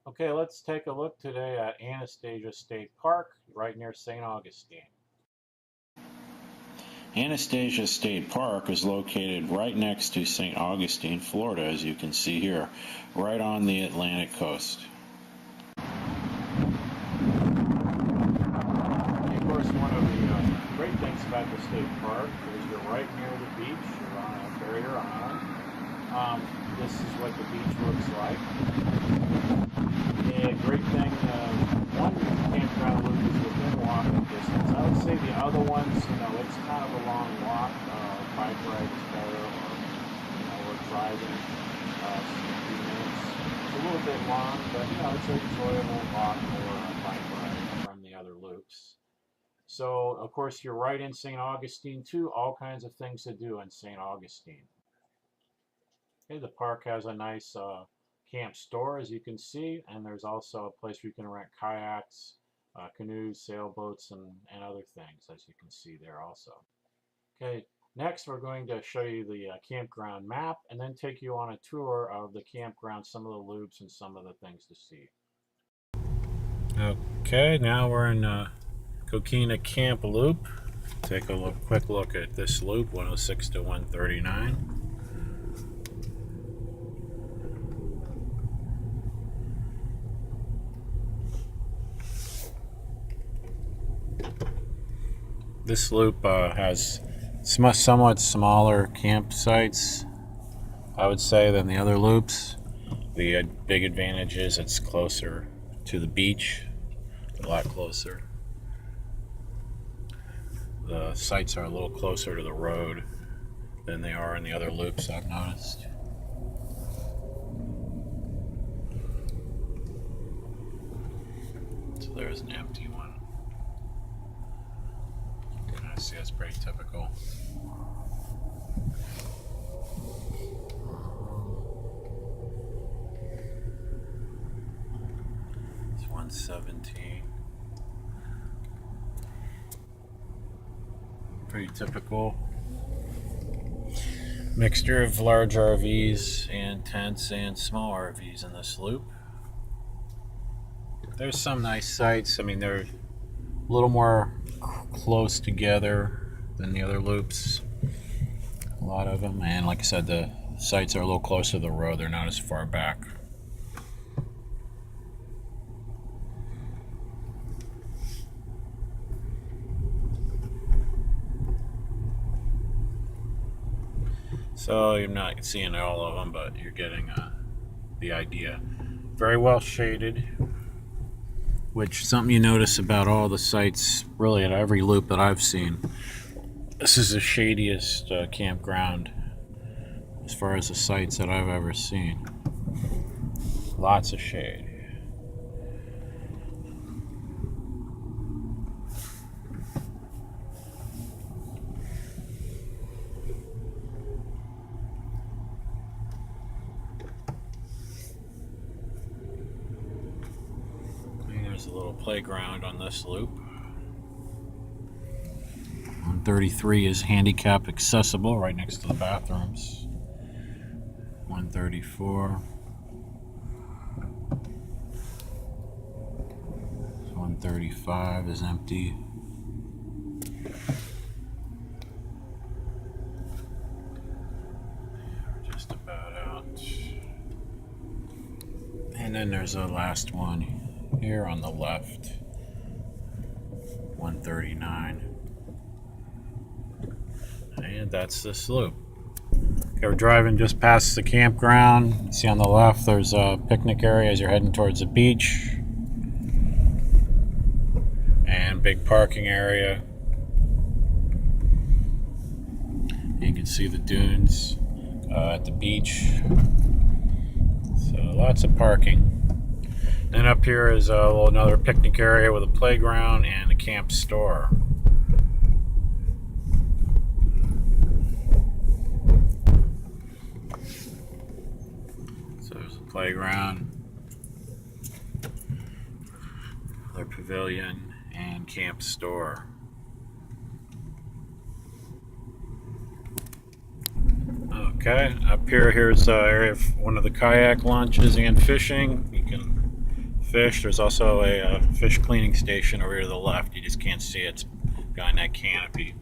Okay, let's take a look today at Anastasia State Park, right near St. Augustine. Anastasia State Park is located right next to St. Augustine, Florida, as you can see here, right on the Atlantic coast. Of course, one of the great things about the state park is you're right near the beach. You're on a barrier island. This is what the beach looks like. A great thing, one campground loop is within walking distance. I would say the other ones, it's kind of a long walk. Bike ride is better, or, we're driving a few minutes. It's a little bit long, but, it's an enjoyable walk or a bike ride from the other loops. So, of course, you're right in St. Augustine, too. All kinds of things to do in St. Augustine. Okay, the park has a nice camp store, as you can see, and there's also a place where you can rent kayaks, canoes, sailboats, and other things, as you can see there also. Okay, next we're going to show you the campground map and then take you on a tour of the campground, some of the loops, and some of the things to see. Okay, now we're in Coquina Camp Loop. Take a quick look at this loop, 106 to 139. This loop has somewhat smaller campsites, I would say, than the other loops. The big advantage is it's closer to the beach, a lot closer. The sites are a little closer to the road than they are in the other loops, I've noticed. So there's an empty one. I see, that's pretty typical. It's 117. Pretty typical. Mixture of large RVs and tents and small RVs in this loop. There's some nice sites. I mean, they're a little more close together than the other loops. A lot of them, and like I said, the sites are a little closer to the road. They're not as far back. So you're not seeing all of them, but you're getting the idea. Very well shaded, which something you notice about all the sites, really at every loop that I've seen. This is the shadiest campground as far as the sites that I've ever seen. Lots of shade. There's a little playground on this loop. 133 is handicap accessible, right next to the bathrooms. 134. 135 is empty. Just about out. And then there's a last one here on the left, 139. And that's this loop. Okay, we're driving just past the campground. See on the left there's a picnic area as you're heading towards the beach. And big parking area. You can see the dunes at the beach. So lots of parking. And up here is another picnic area with a playground and a camp store. So there's a playground, another pavilion, and camp store. Okay, up here's area of one of the kayak launches and fishing. You can fish. There's also a fish cleaning station over to the left. You just can't see it. It's behind that canopy.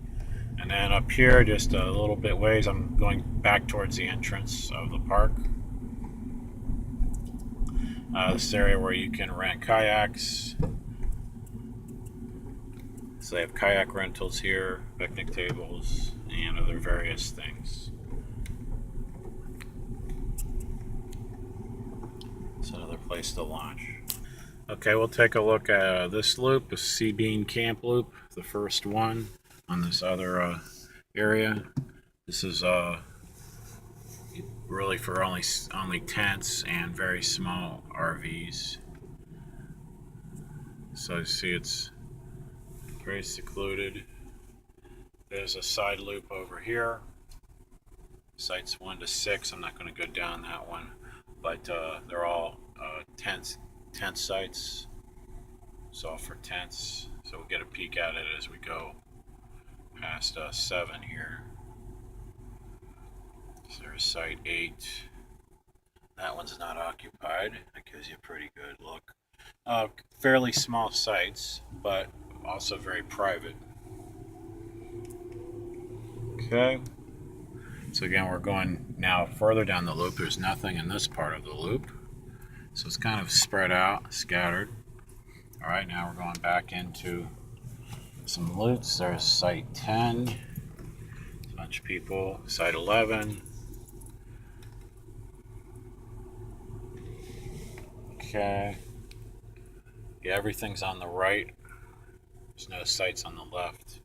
And then up here, just a little bit ways, I'm going back towards the entrance of the park. This area where you can rent kayaks. So they have kayak rentals here, picnic tables, and other various things. It's another place to launch. Okay, we'll take a look at this loop, the Sea Bean Camp Loop, the first one on this other area. This is really for only tents and very small RVs. So you see it's very secluded. There's a side loop over here. Sites 1 to 6. I'm not going to go down that one, but they're all tent sites. It's all for tents. So we'll get a peek at it as we go past 7 here. So there's site 8. That one's not occupied. That gives you a pretty good look. Fairly small sites, but also very private. Okay. So again, we're going now further down the loop. There's nothing in this part of the loop. So it's kind of spread out, scattered. All right, now we're going back into some loops. There's site 10. A bunch of people. Site 11. Okay. Yeah, everything's on the right. There's no sites on the left.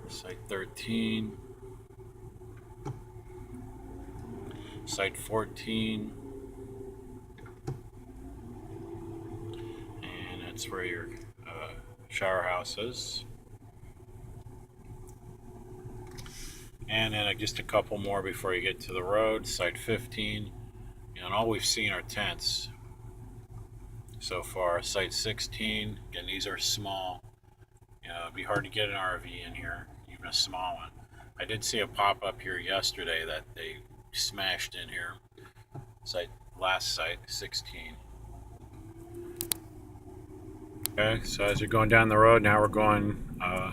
Site 13. Site 14. And that's where your shower house is. And then just a couple more before you get to the road. Site 15. And all we've seen are tents so far. Site 16. Again, these are small. It'd be hard to get an RV in here, even a small one. I did see a pop-up here yesterday that they smashed in here. Last site 16. Okay, so as you're going down the road, now we're going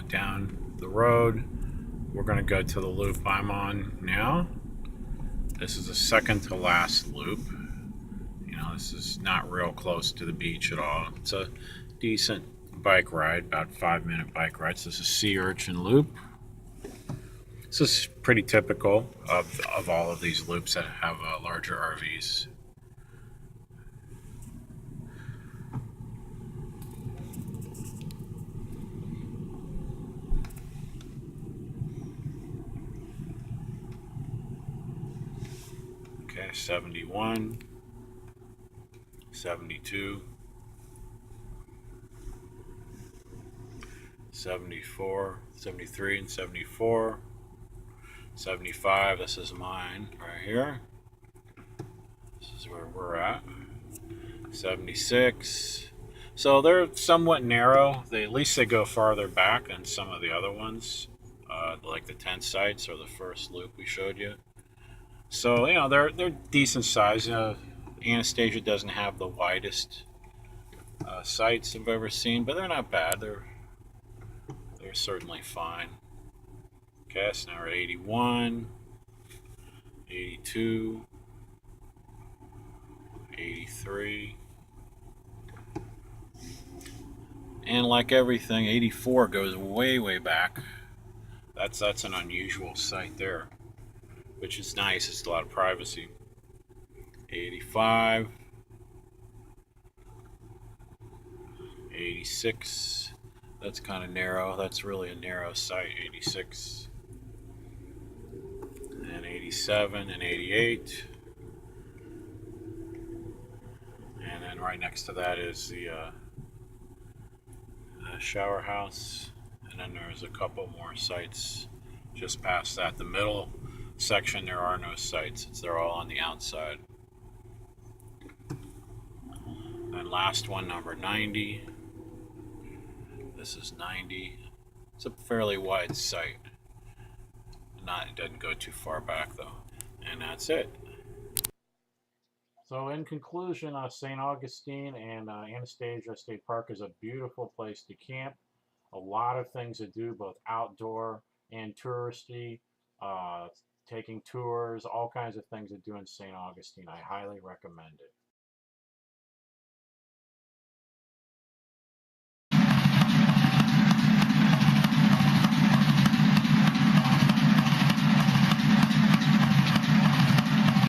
down the road. We're going to go to the loop I'm on now. This is the second to last loop. This is not real close to the beach at all. It's a decent bike ride, about 5-minute bike ride. So this is Sea Urchin Loop. This is pretty typical of all of these loops that have larger RVs. Okay, 71, 72, 74, 73 and 74, 75, this is mine right here. This is where we're at. 76. So they're somewhat narrow. At least they go farther back than some of the other ones, like the tent sites or the first loop we showed you. So they're decent size. Anastasia doesn't have the widest sites I've ever seen, but they're not bad. They're certainly fine. Okay, so now we're at 81, 82, 83, and like everything, 84 goes way back. That's an unusual site there, which is nice. It's a lot of privacy. 85, 86. That's kind of narrow. That's really a narrow site. 86. And 87 and 88. And then right next to that is the shower house. And then there's a couple more sites just past that. The middle section, there are no sites. They're all on the outside. And last one, number 90. This is 90. It's a fairly wide site. It doesn't go too far back though. And that's it. So in conclusion, St. Augustine and Anastasia State Park is a beautiful place to camp. A lot of things to do, both outdoor and touristy, taking tours, all kinds of things to do in St. Augustine. I highly recommend it.